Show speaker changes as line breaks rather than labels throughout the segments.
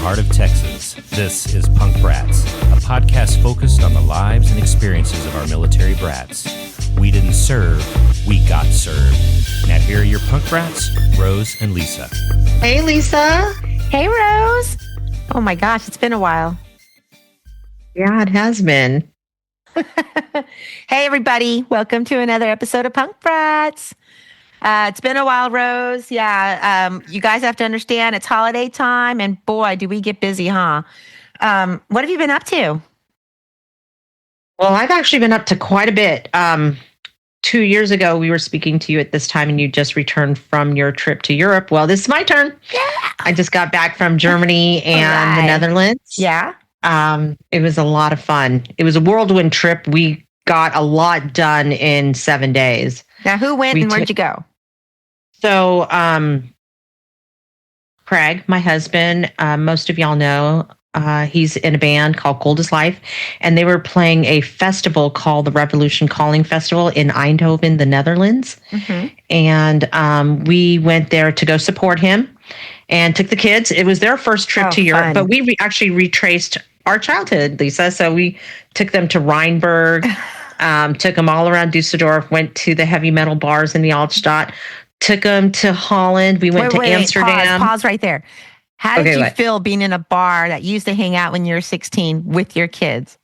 heart of Texas, this is Punk Brats, a podcast focused on the lives and experiences of our military brats. We didn't serve, we got served. Now here are your Punk Brats, Rose and Lisa.
Hey, Lisa.
Hey, Rose. Oh my gosh, it's been a while.
Yeah, it has been.
Hey, everybody. Welcome to another episode of Punk Brats. It's been a while, Rose. Yeah, you guys have to understand it's holiday time, and boy, do we get busy, huh? What have you been up to?
Well, I've actually been up to quite a bit. 2 years ago, we were speaking to you at this time, and you just returned from your trip to Europe. Well, this is my turn.
Yeah.
I just got back from Germany and the Netherlands.
Yeah.
It was a lot of fun. It was a whirlwind trip. We got a lot done in 7 days.
Now, who went and where'd you go?
So, Craig, my husband, most of y'all know, he's in a band called Cold as Life, and they were playing a festival called the Revolution Calling Festival in Eindhoven, the Netherlands. Mm-hmm. And we went there to go support him and took the kids. It was their first trip to Europe, but we actually retraced our childhood, Lisa. So we took them to Rheinberg, took them all around Dusseldorf, went to the heavy metal bars in the Altstadt, took them to Holland. We went to Amsterdam.
Pause right there. How did you feel being in a bar that used to hang out when you were 16 with your kids?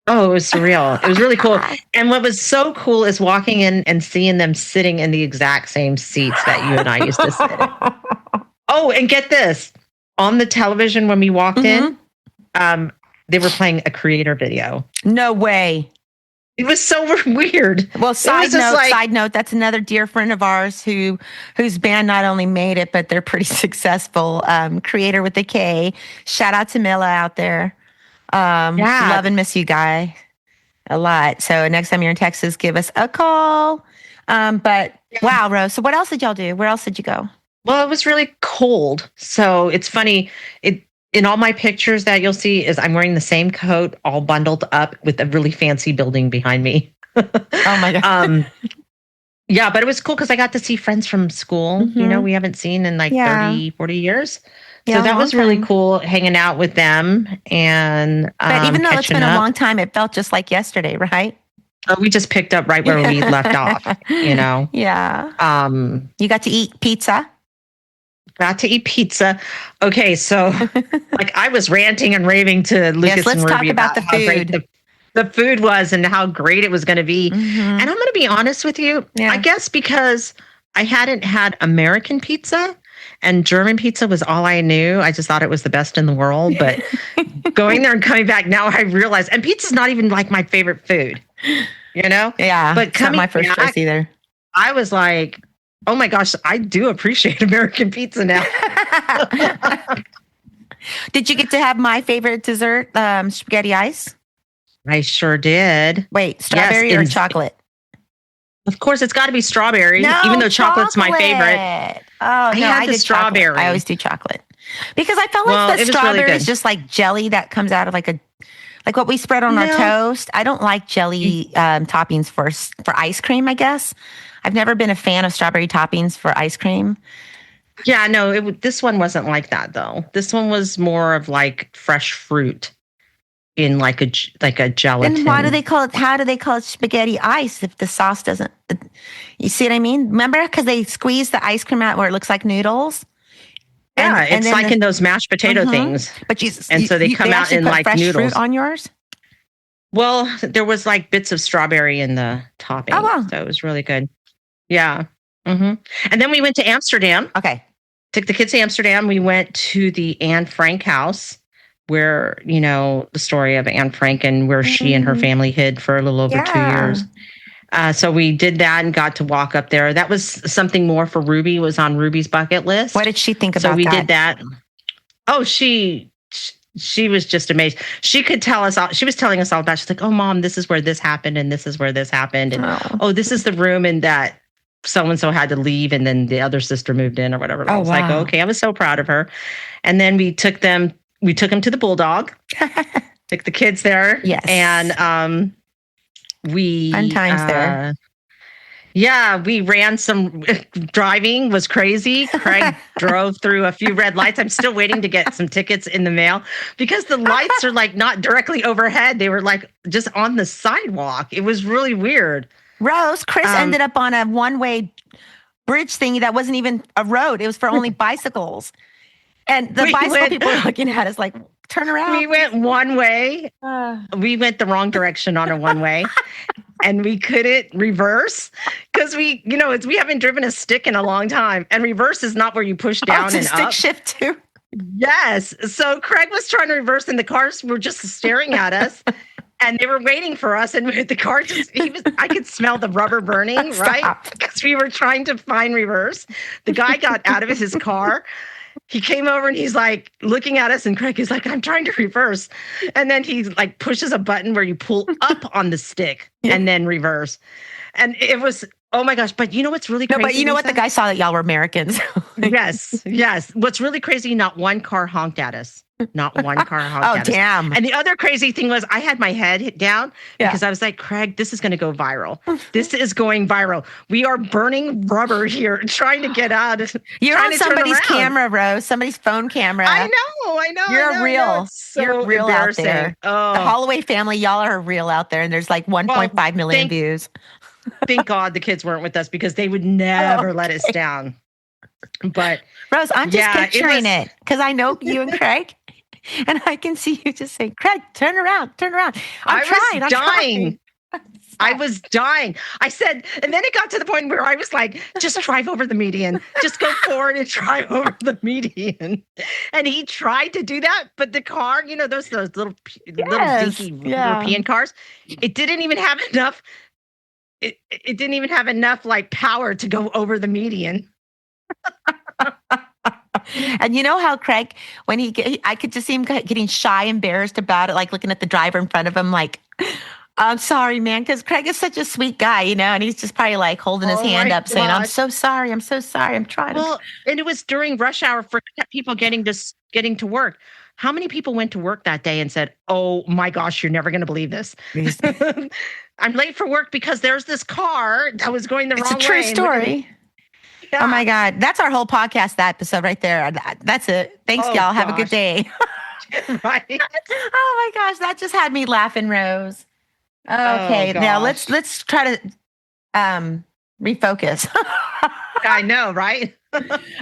Oh, it was surreal. It was really cool. And what was so cool is walking in and seeing them sitting in the exact same seats that you and I used to sit in. Oh, and get this. On the television when we walked in, they were playing a Creator video.
No way.
It was so weird.
Well, side note, that's another dear friend of ours whose band not only made it, but they're pretty successful. Creator with a K. Shout out to Mila out there. Love and miss you, guy, a lot. So next time you're in Texas, give us a call. Wow, Rose. So what else did y'all do? Where else did you go?
Well, it was really cold. So it's funny. In all my pictures that you'll see is I'm wearing the same coat, all bundled up with a really fancy building behind me.
Oh my God.
Yeah, but it was cool because I got to see friends from school, we haven't seen in 30, 40 years. So that was really cool hanging out with them. And
but even though it's been a long time, it felt just like yesterday, right?
We just picked up right where we left off,
Yeah. You got to eat pizza?
Got to eat pizza. Okay, so I was ranting and raving to Lucas and Ruby
about the food.
How great the food was and how great it was going to be. Mm-hmm. And I'm going to be honest with you. Yeah. I guess because I hadn't had American pizza and German pizza was all I knew. I just thought it was the best in the world. But going there and coming back now, I realized, and pizza's not even like my favorite food,
Yeah,
but
it's not my first choice either.
I was like, oh my gosh, I do appreciate American pizza now.
Did you get to have my favorite dessert, spaghetti ice?
I sure did.
Wait, strawberry or chocolate?
Of course, it's got to be strawberry, even though chocolate's my favorite.
Oh, no, I did
strawberry.
Chocolate. I always do chocolate. Because I felt like the strawberry is just like jelly that comes out of like what we spread on our toast. I don't like jelly toppings for ice cream, I guess. I've never been a fan of strawberry toppings for ice cream.
Yeah, no, this one wasn't like that though. This one was more of like fresh fruit in like a gelatin.
Then why do they call it? How do they call it spaghetti ice if the sauce doesn't? You see what I mean? Remember, because they squeeze the ice cream out where it looks like noodles.
Yeah, it's like in those mashed potato things.
But
so they come out in like
fresh
noodles.
Fruit on yours?
Well, there was like bits of strawberry in the topping.
Oh wow!
So it was really good. Yeah. Mm-hmm. And then we went to Amsterdam.
Okay.
Took the kids to Amsterdam. We went to the Anne Frank house where, the story of Anne Frank and where she and her family hid for a little over 2 years. So we did that and got to walk up there. That was something more for Ruby. It was on Ruby's bucket list.
What did she think about that?
So we did that. Oh, she was just amazed. She could tell us all. She was telling us all about. She's like, "Oh, Mom, this is where this happened, and this is where this happened, and this is the room, and that so-and-so had to leave, and then the other sister moved in or whatever." I was like, okay, I was so proud of her. And then we took them to the Bulldog, took the kids there.
Yes.
And we
fun times there.
Yeah, we ran some driving was crazy. Craig drove through a few red lights. I'm still waiting to get some tickets in the mail because the lights are like not directly overhead. They were like just on the sidewalk. It was really weird.
Rose, Chris ended up on a one-way bridge thingy that wasn't even a road. It was for only bicycles. And the bicycle people were looking at us like, turn around.
We went one way. We went the wrong direction on a one way. And we couldn't reverse because we haven't driven a stick in a long time. And reverse is not where you push down
it's
and
a stick
up.
shift too.
Yes. So Craig was trying to reverse and the cars were just staring at us. And they were waiting for us, and the car I could smell the rubber burning, right? Because we were trying to find reverse. The guy got out of his car. He came over and he's like looking at us, and Craig is like, I'm trying to reverse. And then he like pushes a button where you pull up on the stick and then reverse. And it was, oh my gosh. But you know what's really crazy?
No, but you know what? The guy saw that y'all were Americans.
Yes. What's really crazy, not one car honked at us. Not one car honked at us.
Oh, damn.
And the other crazy thing was I had my head hit down because I was like, Craig, this is going to go viral. This is going viral. We are burning rubber here, trying to get out.
You're on somebody's camera, Rose, somebody's phone camera.
I know.
You're real. You're real out there.
Oh.
The Holloway family, y'all are real out there. And there's like 1.5 million views.
Thank God the kids weren't with us because they would never let us down. But
Rose, I'm just picturing it because I know you and Craig. And I can see you just saying, Craig, turn around. I'm dying.
I was dying. I said, and then it got to the point where I was like, just drive over the median. Just go forward and drive over the median. And he tried to do that, but the car, those little dinky European cars, it didn't even have enough. It didn't even have enough like power to go over the median.
And you know how Craig, when I could just see him getting shy, embarrassed about it, like looking at the driver in front of him, like, I'm sorry, man, because Craig is such a sweet guy, and he's just probably like holding his hand up saying, I'm so sorry, I'm trying to. Well,
and it was during rush hour for people getting to work. How many people went to work that day and said, oh my gosh, you're never going to believe this. I'm late for work because there's this car that was going the wrong way.
It's a true story. Yeah. Oh my God. That's our whole podcast, that episode right there. That's it. Thanks, y'all. Have a good day.
Right.
Oh my gosh. That just had me laughing, Rose. Okay. Now let's try to refocus.
I know, right?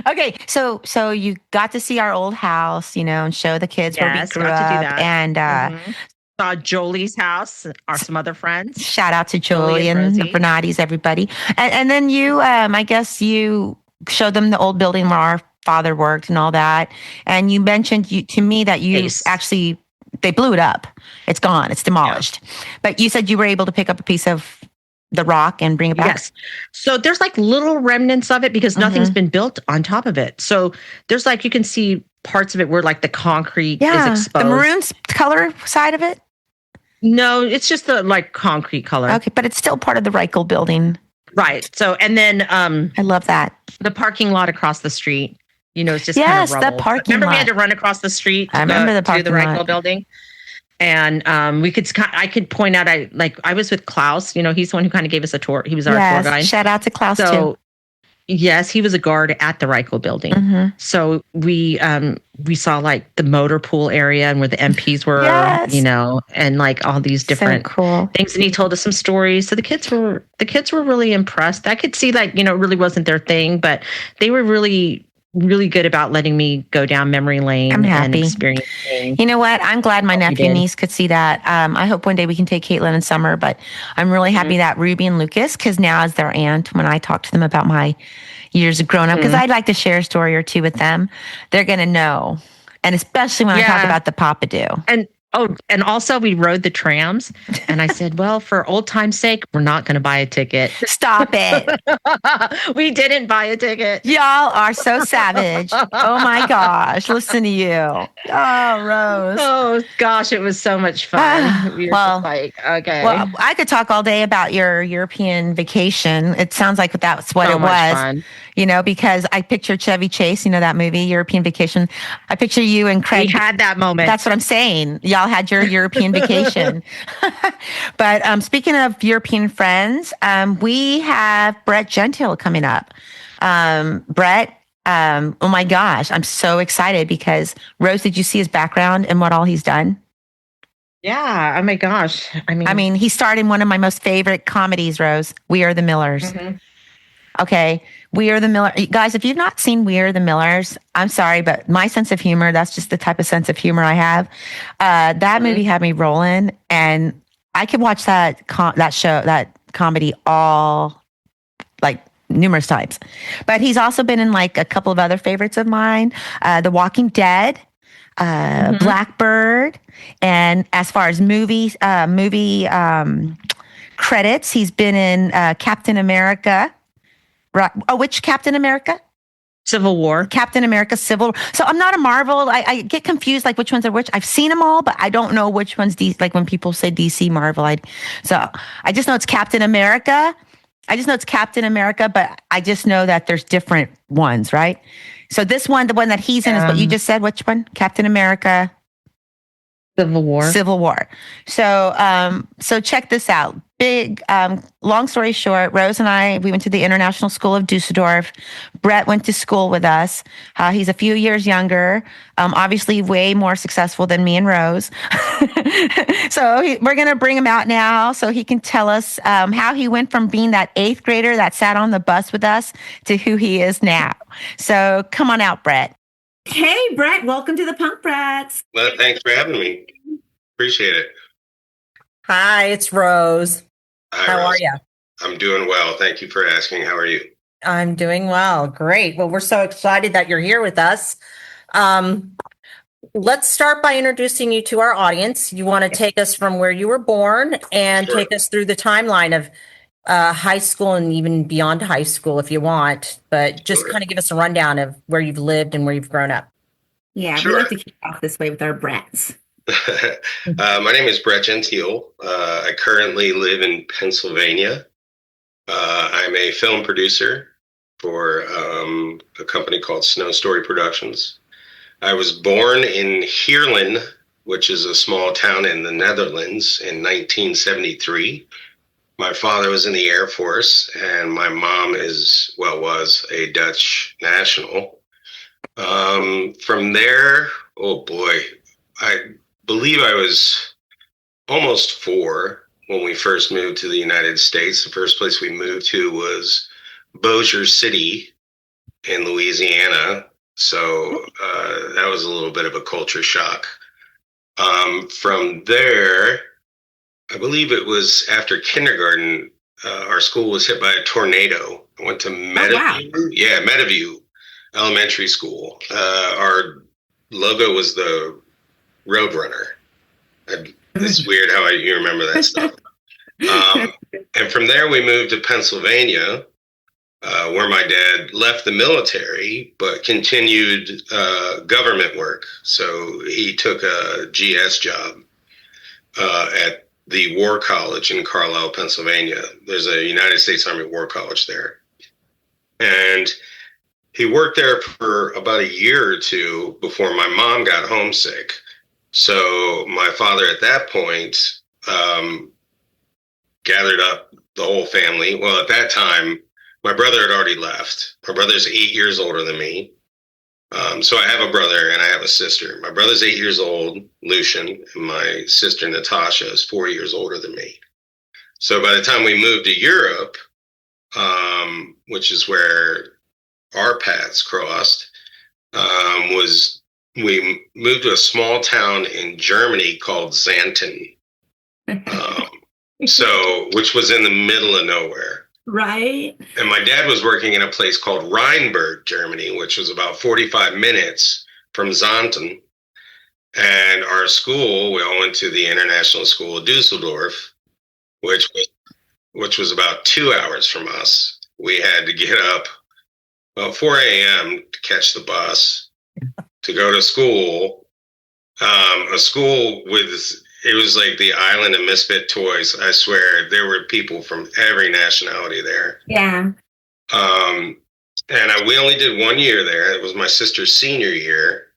Okay. So you got to see our old house, and show the kids where we grew up. And
saw Jolie's house, some other friends.
Shout out to Jolie and the Bernardis, everybody. And then you, I guess you showed them the old building where our father worked and all that. And you mentioned to me that you actually, they blew it up. It's gone. It's demolished. Yeah. But you said you were able to pick up a piece of the rock and bring it back?
Yes. So there's like little remnants of it because nothing's been built on top of it. So there's like, you can see parts of it where like the concrete is exposed.
The maroon color side of it?
No, it's just the like concrete color.
Okay, but it's still part of the Reichel building.
Right. So, and then
I love that.
The parking lot across the street, it's just kind of rubble.
The parking lot.
Remember we had to run across the street
to the
Reichel building? And I could point out, I was with Klaus, he's the one who kind of gave us a tour. He was our tour guide.
Shout out to Klaus too.
Yes, he was a guard at the Reichel building. Mm-hmm. So we saw like the motor pool area and where the MPs were, and like all these different things. And he told us some stories. So the kids were really impressed. I could see like, it really wasn't their thing, but they were really, really good about letting me go down memory lane.
I'm happy.
And experiencing.
You know what? I'm glad my nephew and niece could see that. I hope one day we can take Caitlin and Summer, but I'm really happy that Ruby and Lucas, because now as their aunt, when I talk to them about my years of growing up, because I'd like to share a story or two with them, they're going to know. And especially when I talk about the Papadoo.
And also we rode the trams, and I said, well, for old time's sake, we're not going to buy a ticket.
Stop it.
We didn't buy a ticket.
Y'all are so savage. Oh my gosh. Listen to you. Oh, Rose.
Oh gosh. It was so much fun. We were just like, okay.
Well, I could talk all day about your European vacation. It sounds like that's what it was.
Fun.
because I pictured Chevy Chase, that movie, European Vacation. I picture you and Craig.
We had that moment.
That's what I'm saying. Y'all had your European vacation. But speaking of European friends, we have Brat Gentile coming up. Brat, oh my gosh, I'm so excited because Rose, did you see his background and what all he's done?
Yeah. Oh my gosh.
I mean, he starred in one of my most favorite comedies, Rose, We Are the Millers.
Mm-hmm.
Okay. We Are the Millers. Guys, if you've not seen We Are the Millers, I'm sorry, but my sense of humor, that's just the type of sense of humor I have. That movie had me rolling, and I could watch that comedy all, like, numerous times. But he's also been in like a couple of other favorites of mine, The Walking Dead, Blackbird, and as far as movie credits, he's been in Captain America. Right? Oh, which Captain America?
Civil War.
Captain America Civil. So I'm not a Marvel. I get confused, like which ones are which. I've seen them all, but I don't know which one's DC. Like when people say DC Marvel, I just know it's Captain America. But I just know that there's different ones, right? So this one, the one that he's in, is what you just said. Which one? Captain America.
Civil War.
So check this out. Big, long story short, Rose and I, we went to the International School of Dusseldorf. Brat went to school with us. He's a few years younger, obviously way more successful than me and Rose. So we're going to bring him out now so he can tell us how he went from being that 8th grader that sat on the bus with us to who he is now. So come on out, Brat.
Hey, Brat, welcome to the Punk Brats.
Well, thanks for having me. Appreciate it.
Hi, it's Rose.
Hi,
How
Rose.
are you?
I'm doing well. Thank you for asking. How are you?
I'm doing well. Great. Well, we're so excited that you're here with us. Let's start by introducing you to our audience. You want to take us from where you were born and
Sure.
take us through the timeline of high school and even beyond high school if you want, but just
Sure.
kind of give us a rundown of where you've lived and where you've grown up.
Yeah,
Sure.
we like to kick off this way with our brats.
My name is Brat Gentile. I currently live in Pennsylvania. I'm a film producer for a company called Snow Story Productions. I was born in Heerlen, which is a small town in the Netherlands, in 1973. My father was in the Air Force, and my mom was a Dutch national. From there, oh boy, I believe I was almost 4 when we first moved to the United States. The first place we moved to was Bossier City in Louisiana. So that was a little bit of a culture shock. From there, I believe it was after kindergarten, our school was hit by a tornado. I went to Meadowview.
wow.
Yeah, Meadowview Elementary School. Our logo was the Roadrunner. It's weird how you remember that stuff. And from there, we moved to Pennsylvania, where my dad left the military, but continued government work. So he took a GS job at the War College in Carlisle, Pennsylvania. There's a United States Army War College there. And he worked there for about a year or 2 before my mom got homesick. So my father at that point gathered up the whole family. Well, at that time, my brother had already left. My brother's 8 years older than me. So I have a brother and I have a sister. My brother's 8 years old, Lucian, and my sister Natasha is 4 years older than me. So by the time we moved to Europe, which is where our paths crossed, we moved to a small town in Germany called Xanten, which was in the middle of nowhere.
Right.
And my dad was working in a place called Rheinberg, Germany, which was about 45 minutes from Xanten. And our school, we all went to the International School of Dusseldorf, which was about 2 hours from us. We had to get up about 4 a.m. to catch the bus to go to school. A school it was like the island of misfit toys. I swear, there were people from every nationality there.
Yeah.
And we only did 1 year there. It was my sister's senior year,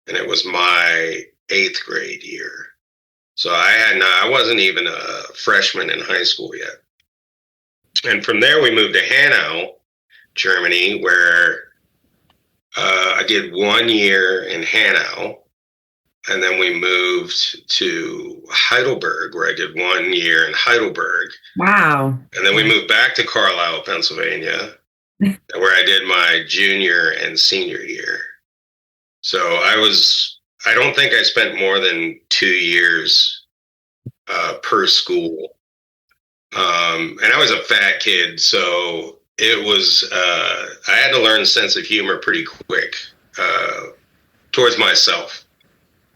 and it was my 8th grade year. So I wasn't even a freshman in high school yet. And from there, we moved to Hanau, Germany, where I did 1 year in Hanau. And then we moved to Heidelberg, where I did 1 year in Heidelberg.
Wow.
And then we moved back to Carlisle, Pennsylvania, where I did my junior and senior year. So I don't think I spent more than 2 years per school. And I was a fat kid, so it was, I had to learn sense of humor pretty quick towards myself.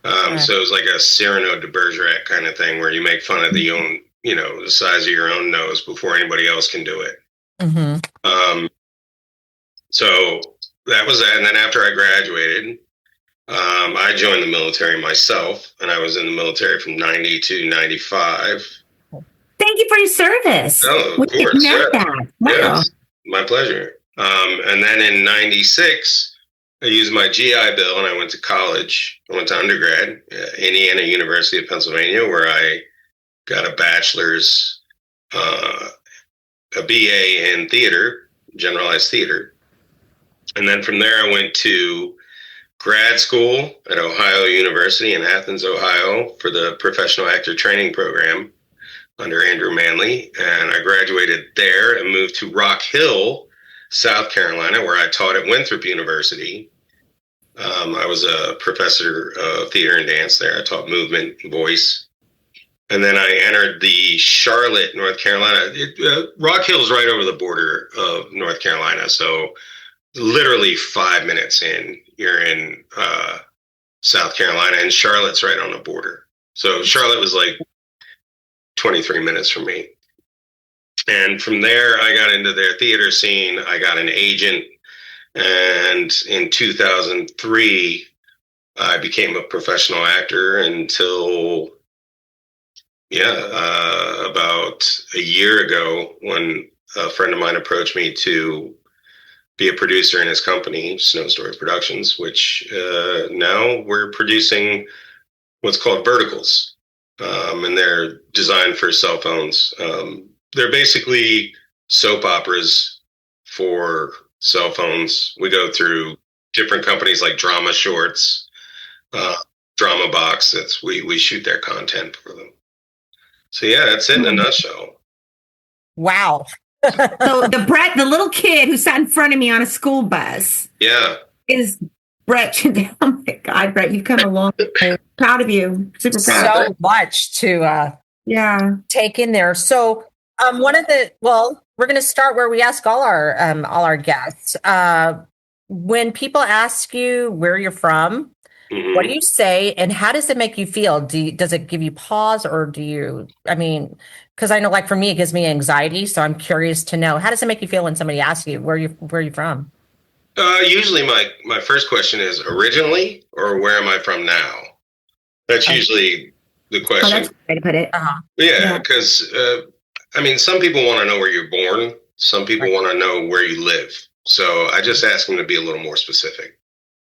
So it was like a Cyrano de Bergerac kind of thing where you make fun of the size of your own nose before anybody else can do it.
Mm-hmm.
So that was that. And then after I graduated, I joined the military myself, and I was in the military from 90 to 95.
Thank you for your service.
Oh, of
We
course.
didn't know
Yeah.
that. Wow.
Yes, my pleasure. And then in 96, I used my GI Bill and I went to college. I went to undergrad at Indiana University of Pennsylvania, where I got a bachelor's, a BA in theater, generalized theater. And then from there, I went to grad school at Ohio University in Athens, Ohio, for the professional actor training program under Andrew Manley. And I graduated there and moved to Rock Hill, South Carolina, where I taught at Winthrop University. I was a professor of theater and dance there. I taught movement and voice. And then I entered the Charlotte, North Carolina. Rock Hill is right over the border of North Carolina. So literally 5 minutes in, you're in South Carolina, and Charlotte's right on the border. So Charlotte was like 23 minutes from me. And from there, I got into their theater scene. I got an agent. And in 2003, I became a professional actor until, about a year ago, when a friend of mine approached me to be a producer in his company, Snow Story Productions, which now we're producing what's called verticals. And they're designed for cell phones. They're basically soap operas for cell phones. We go through different companies like Drama Shorts, Drama Box. We shoot their content for them. So yeah, that's it in a nutshell.
Wow.
So the little kid who sat in front of me on a school bus
Yeah.
is Brat. Oh my God, Brat, you've come a long way. Proud of you. Super proud.
So much to
Yeah.
take in there. So we're going to start where we ask all our guests. When people ask you where you're from,
Mhm.
what do you say, and how does it make you feel? Does it give you pause, or because I know, like for me, it gives me anxiety. So I'm curious to know, how does it make you feel when somebody asks you where you from?
Usually my first question is originally, or where am I from now? That's usually the
Oh,
question.
that's a good way to put it.
Yeah, because some people want to know where you're born. Some people want to know where you live. So I just ask them to be a little more specific.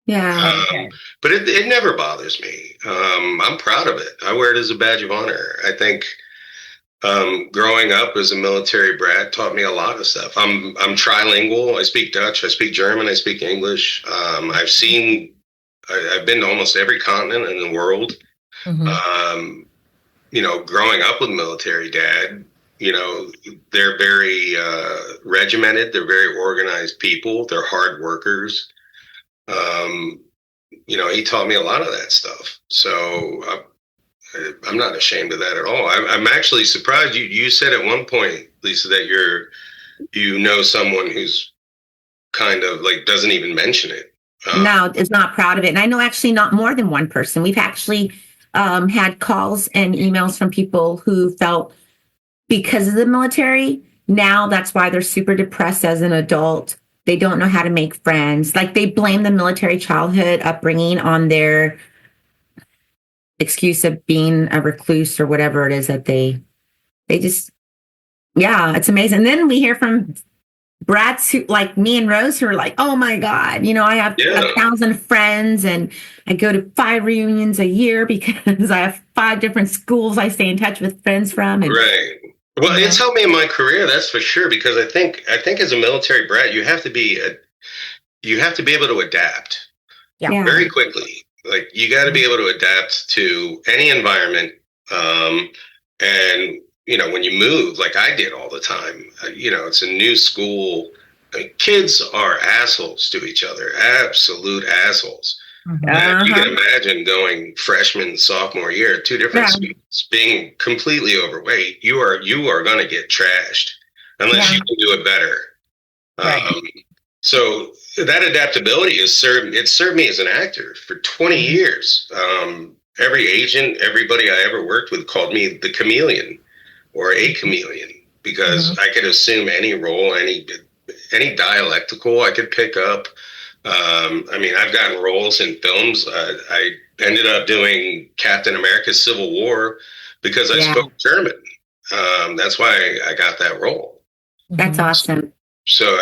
Yeah.
But it never bothers me. I'm proud of it. I wear it as a badge of honor. I think growing up as a military brat taught me a lot of stuff. I'm trilingual. I speak Dutch. I speak German. I speak English. I've been to almost every continent in the world.
Mm-hmm.
Growing up with a military dad, they're very regimented. They're very organized people. They're hard workers. He taught me a lot of that stuff. So I'm not ashamed of that at all. I'm actually surprised. You said at one point, Lisa, that you know someone who's kind of like doesn't even mention it.
No, is not proud of it. And I know actually not more than one person. We've actually had calls and emails from people who felt because of the military, now that's why they're super depressed as an adult. They don't know how to make friends. Like they blame the military childhood upbringing on their excuse of being a recluse or whatever it is that they just, yeah, it's amazing. And then we hear from brats who like me and Rose who are like, oh my God, I have 1,000 friends and I go to 5 reunions a year because I have 5 different schools I stay in touch with friends from. And,
right. Well, it's helped me in my career, that's for sure. Because I think as a military brat, you have to be able to adapt very quickly. Like you got to be able to adapt to any environment. And when you move, like I did all the time, it's a new school. Kids are assholes to each other, absolute assholes. You can imagine going freshman, sophomore year, 2 different schools, being completely overweight. You are going to get trashed unless you can do it better.
Right.
So that adaptability served me as an actor for 20 years. Every agent, everybody I ever worked with called me the chameleon or a chameleon because I could assume any role, any dialectical I could pick up. I've gotten roles in films. I ended up doing Captain America's Civil War because I spoke German. That's why I got that role.
That's awesome.
So,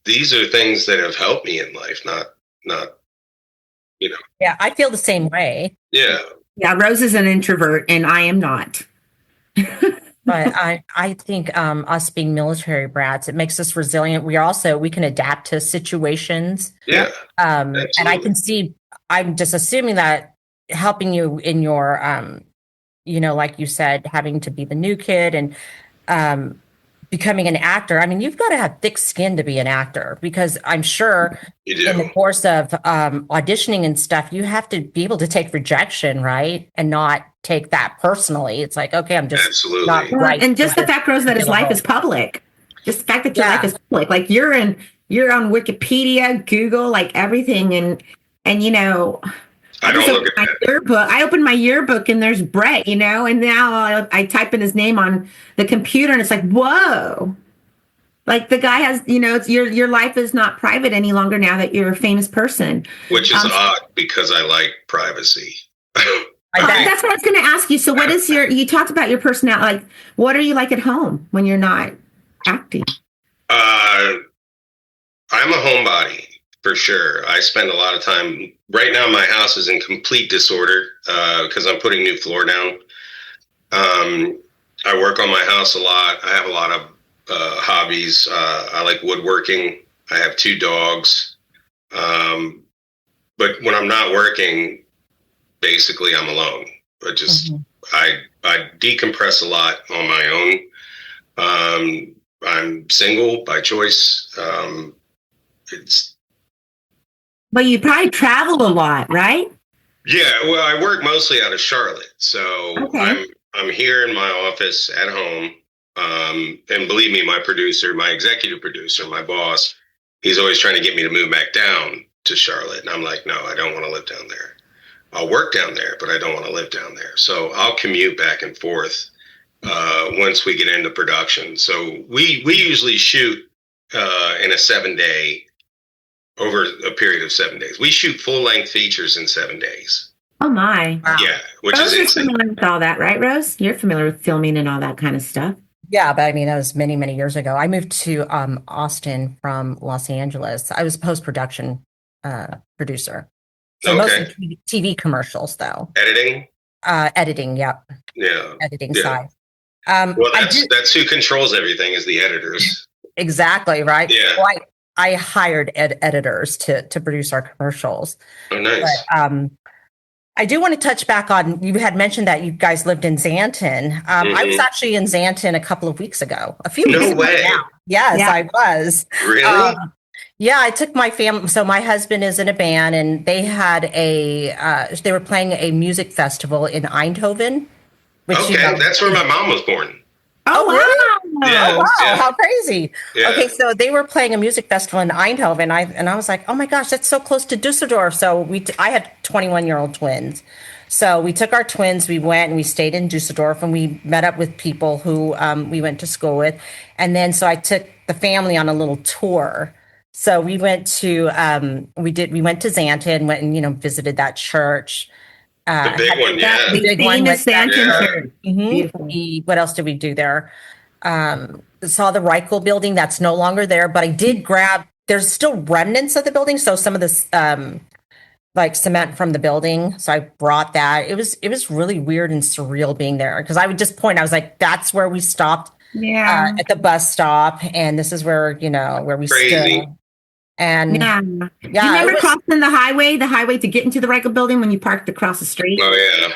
these are things that have helped me in life, not.
Yeah, I feel the same way.
Yeah.
Yeah, Rose is an introvert and I am not.
But I think us being military brats, it makes us resilient. We can adapt to situations.
Yeah.
And I can see, I'm just assuming that helping you in your, like you said, having to be the new kid and becoming an actor. You've got to have thick skin to be an actor because I'm sure in the course of auditioning and stuff, you have to be able to take rejection, right? And not take that personally. It's like, okay, I'm just not right.
And just the fact, Rose, that his life is public. Just the fact that your life is public. Like you're on Wikipedia, Google, like everything. And
I don't look at
my yearbook. I opened my yearbook and there's Brat, and now I type in his name on the computer and it's like, whoa. Like the guy has, your life is not private any longer now that you're a famous person.
Which is odd because I like privacy.
That's what I was going to ask you. So what is you talked about your personality. Like, what are you like at home when you're not acting?
I'm a homebody. For sure. I spend a lot of time. Right now, my house is in complete disorder because I'm putting new floor down. I work on my house a lot. I have a lot of hobbies. I like woodworking. I have 2 dogs. But when I'm not working, basically I'm alone. I just I decompress a lot on my own. I'm single by choice.
But you probably travel a lot, right?
Yeah, well, I work mostly out of Charlotte, so I'm here in my office at home. And believe me, my executive producer, my boss, he's always trying to get me to move back down to Charlotte, and I'm like, no, I don't want to live down there. I'll work down there, but I don't want to live down there. So I'll commute back and forth once we get into production. So we usually shoot in a 7-day. Over a period of 7 days. We shoot full-length features in 7 days.
Oh, my.
Wow.
Yeah, which
Rose
is insane.
familiar with all that, right, Rose? You're familiar with filming and all that kind of stuff.
Yeah, but that was many, many years ago. I moved to Austin from Los Angeles. I was a post-production producer. So mostly TV commercials, though.
Editing?
Editing, yep.
Yeah.
Editing side.
Well, that's who controls everything is the editors.
Exactly, right?
Yeah.
Well, I hired editors to produce our commercials.
Oh, nice.
But, I do want to touch back on, you had mentioned that you guys lived in Xanten. I was actually in Xanten a couple of weeks ago. A few weeks ago now. Yes, I was.
Really?
Yeah, I took my family. So my husband is in a band and they had they were playing a music festival in Eindhoven. Which,
that's where my mom was born.
Oh, wow.
Yeah,
oh, wow. Yeah. How crazy.
Yeah.
Okay, so they were playing a music festival in Eindhoven. And I was like, oh my gosh, that's so close to Dusseldorf. So I had 21-year-old twins. So we took our twins, we went and we stayed in Dusseldorf and we met up with people who we went to school with. And then so I took the family on a little tour. So we went to we went to Xanten, went and visited that church.
The big one, yeah.
The big one.
Xanten Church.
Beautiful. What else did we do there? saw the Reichel building that's no longer there, but I did grab, there's still remnants of the building. So some of this, like cement from the building. So I brought that. It was really weird and surreal being there because I would just point, I was like, that's where we stopped at the bus stop. And this is where, where we stood. And
yeah. You remember crossing the highway to get into the Reichel building when you parked across the street?
Oh, yeah.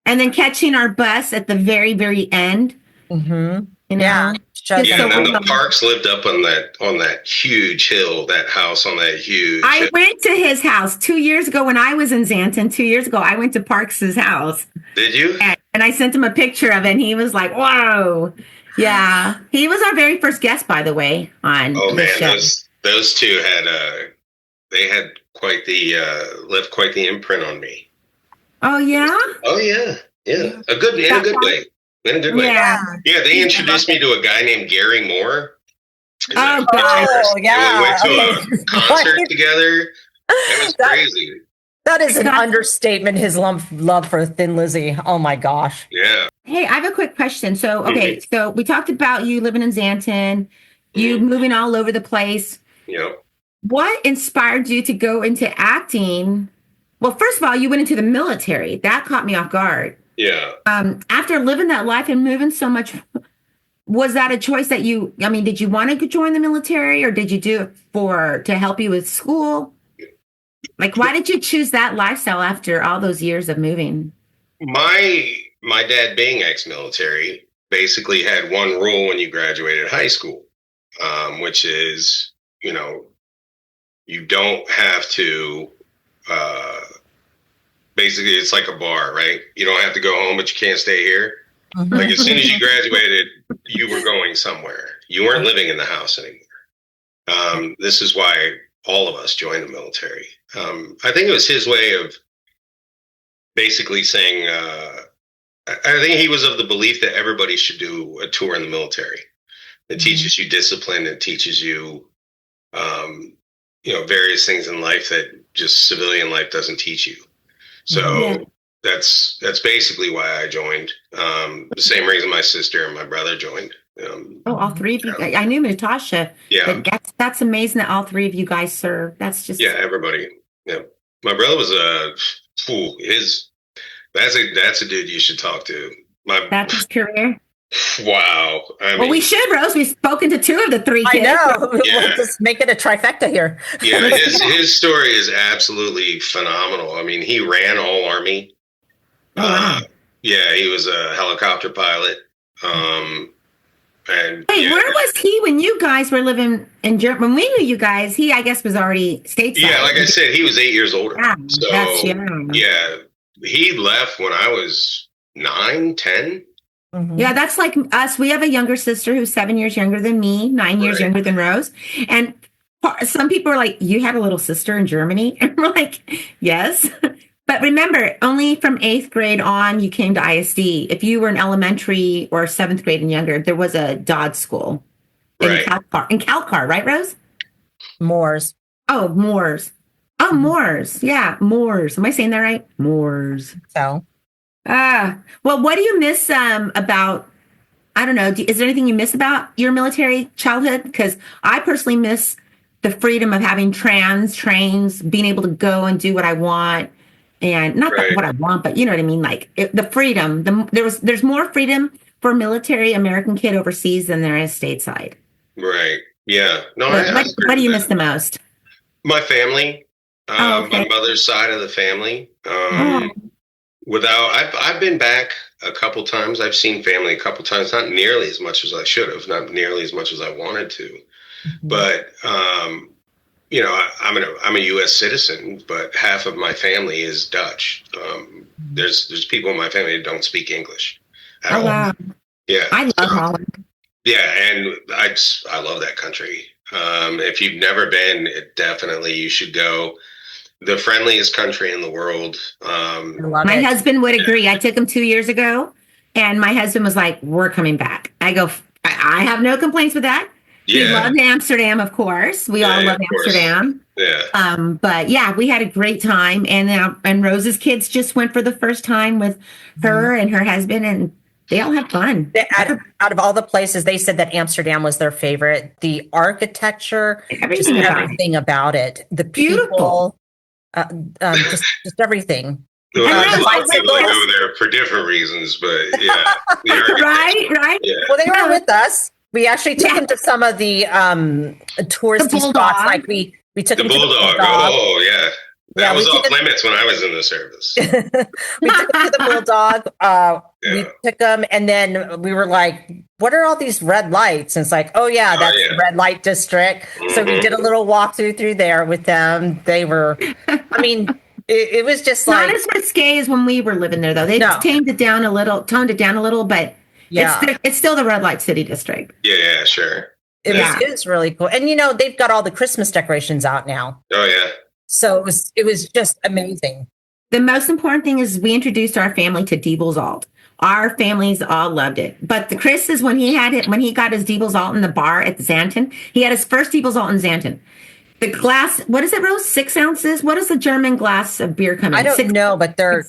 And then catching our bus at the very, very end.
Mm-hmm.
Yeah.
And then the Parks lived up on that huge hill, that house on that huge hill.
I went to his house 2 years ago when I was in Xanten. 2 years ago, I went to Parks's house.
Did you?
And I sent him a picture of it, and he was like, whoa. Yeah. He was our very first guest, by the way, on the show.
Those two had quite the left quite the imprint on me.
Oh yeah?
Oh yeah. Yeah. In a good way. In a good way.
Yeah.
Yeah, they introduced me to a guy named Gary Moore.
Yeah.
We went to a concert together. It was crazy.
That is an understatement, his love for Thin Lizzy. Oh my gosh.
Yeah.
Hey, I have a quick question. So, okay, so we talked about you living in Xanten, you moving all over the place.
Yep.
What inspired you to go into acting? Well, first of all, you went into the military. That caught me off guard.
Yeah.
After living that life and moving so much, was that a choice that did you want to join the military or did you do it to help you with school? Like, why did you choose that lifestyle after all those years of moving?
My dad being ex-military basically had one rule when you graduated high school, which is, you don't have to, basically it's like a bar, right? You don't have to go home, but you can't stay here. Mm-hmm. Like as soon as you graduated, you were going somewhere. You weren't living in the house anymore. This is why all of us joined the military. I think it was his way of basically saying, I think he was of the belief that everybody should do a tour in the military. It teaches you discipline. It teaches you, various things in life that just civilian life doesn't teach you. So that's basically why I joined. The same reason my sister and my brother joined.
All three of you. I knew Natasha.
Yeah.
That's amazing that all three of you guys serve. That's just.
Yeah, everybody. Yeah. My brother was that's a dude you should talk to.
That's his career.
Wow.
We should, Rose. We've spoken to two of the three kids.
I know. Yeah. We'll just make it a trifecta here.
Yeah, his story is absolutely phenomenal. I mean, he ran all Army.
Oh, wow.
Yeah, he was a helicopter pilot. Where
was he when you guys were living in Germany? When we knew you guys, he, I guess, was already stateside.
Yeah, like I said, he was 8 years older.
Yeah, that's young.
Yeah, he left when I was 9, 10.
Mm-hmm. Yeah, that's like us. We have a younger sister who's 7 years younger than me, 9 years younger than Rose. And some people are like, you had a little sister in Germany? And we're like, yes. But remember, only from 8th grade on, you came to ISD. If you were in elementary or 7th grade and younger, there was a Dodd school in Calcar, right, Rose?
Moors.
Oh, Moors. Oh, Moors. Yeah, Moors. Am I saying that right? Moors.
So.
Well, what do you miss about, I don't know, is there anything you miss about your military childhood? Because I personally miss the freedom of having trains, being able to go and do what I want. And not what I want, but you know what I mean? Like the freedom, there's more freedom for a military American kid overseas than there is stateside.
Right. Yeah. No.
What do you miss the most?
My family, my mother's side of the family. I've been back a couple times. I've seen family a couple times, not nearly as much as I should have, not nearly as much as I wanted to. Mm-hmm. But, I'm a U.S. citizen, but half of my family is Dutch. There's people in my family that don't speak English at all. Wow. Yeah.
I love Holland.
Yeah, and I love that country. If you've never been, you should go. The friendliest country in the world.
My husband would agree. I took him 2 years ago, and my husband was like, "We're coming back." I go, I have no complaints with that. Yeah. He loved Amsterdam, of course. We all love Amsterdam.
Yeah.
But yeah, we had a great time, and Rose's kids just went for the first time with her and her husband, and They all have fun.
Out of all the places, they said that Amsterdam was their favorite. The architecture, everything about it. The people, just everything.
Well, there's a lot of people that go there for different reasons, but yeah.
Right.
Yeah.
Well, they were with us. We actually took them to some of the touristy spots. Like we took
the
them to
Bulldog.
the Bulldog.
Oh, yeah. That was off limits when I was in the service.
We took them to the Bulldog. We took them, and then we were like, what are all these red lights? And it's like, that's the red light district. Mm-hmm. So we did a little walkthrough through there with them. They were, I mean, it was just
not as risque as when we were living there, though. They toned it down a little, but it's still the red light city district.
Yeah, sure.
It is really cool. And, they've got all the Christmas decorations out now.
Oh, yeah.
So it was just amazing.
The most important thing is we introduced our family to Diebel's Alt. Our families all loved it. But the Chris is when he got his Diebel's Alt in the bar at Xanten, he had his first Diebel's Alt in Xanten. The glass, what is it, Rose? 6 ounces? What does the German glass of beer come in?
I don't know, but they're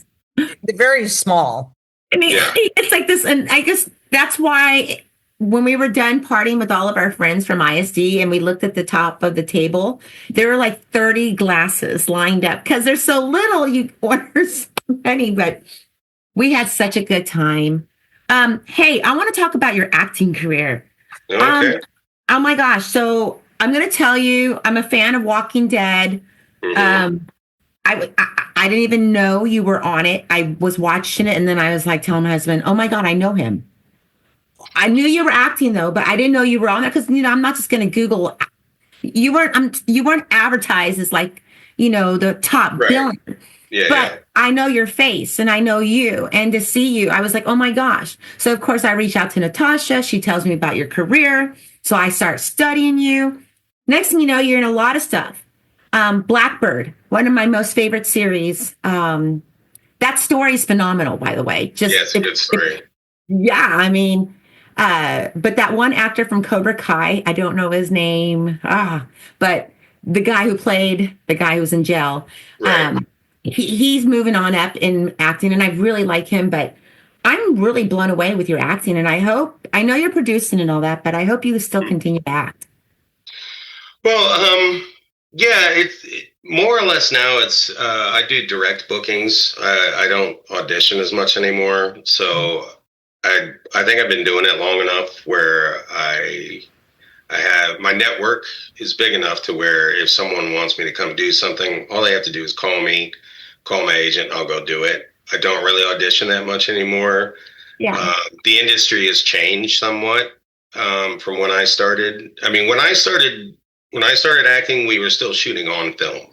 very small.
I mean, it's like this, and I guess that's why when we were done partying with all of our friends from ISD and we looked at the top of the table, there were like 30 glasses lined up because there's so little, you order so many, but we had such a good time. Hey, I want to talk about your acting career.
Okay.
Oh my gosh. So I'm going to tell you, I'm a fan of Walking Dead. Mm-hmm. I didn't even know you were on it. I was watching it and then I was like telling my husband, oh my God, I know him. I knew you were acting though, but I didn't know you were on it because I'm not just going to Google. You weren't advertised as like the top villain.
Yeah,
but I know your face and I know you, and to see you, I was like, oh my gosh. So of course I reach out to Natasha. She tells me about your career. So I start studying you. Next thing you know, you're in a lot of stuff. Blackbird, one of my most favorite series. That story is phenomenal, by the way.
It's a good story.
I mean, but that one actor from Cobra Kai, I don't know his name, but the guy who played the guy who was in jail, he's moving on up in acting, and I really like him, but I'm really blown away with your acting, and I know you're producing and all that, but I hope you still continue to act.
Well, it's more or less now it's, I do direct bookings. I don't audition as much anymore, so I think I've been doing it long enough where I have, my network is big enough to where if someone wants me to come do something, all they have to do is call me, call my agent, I'll go do it. I don't really audition that much anymore. Yeah. The industry has changed somewhat from when I started. I mean, when I started acting, we were still shooting on film.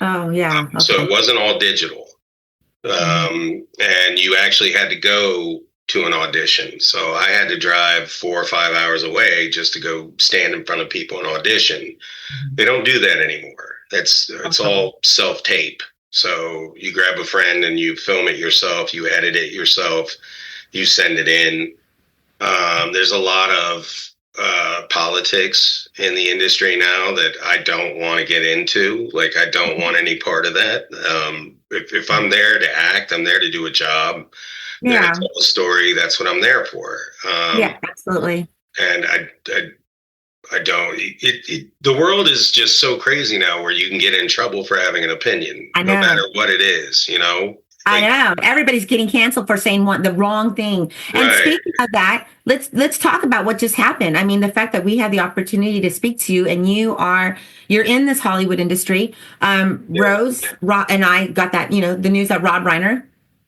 Oh, yeah. Okay.
So it wasn't all digital. And you actually had to go to an audition. So I had to drive 4 or 5 hours away just to go stand in front of people and audition. Mm-hmm. They don't do that anymore. It's all self-tape. So you grab a friend and you film it yourself, you edit it yourself, you send it in. There's a lot of politics in the industry now that I don't want to get into. Like, I don't want any part of that. If I'm there to act, I'm there to do a job. Yeah. Tell a story. That's what I'm there for.
Yeah, absolutely.
And I don't. The world is just so crazy now, where you can get in trouble for having an opinion, no matter what it is.
I know everybody's getting canceled for saying the wrong thing. And speaking of that, let's talk about what just happened. I mean, the fact that we had the opportunity to speak to you, and you're in this Hollywood industry. Rose and I got that the news that Rob Reiner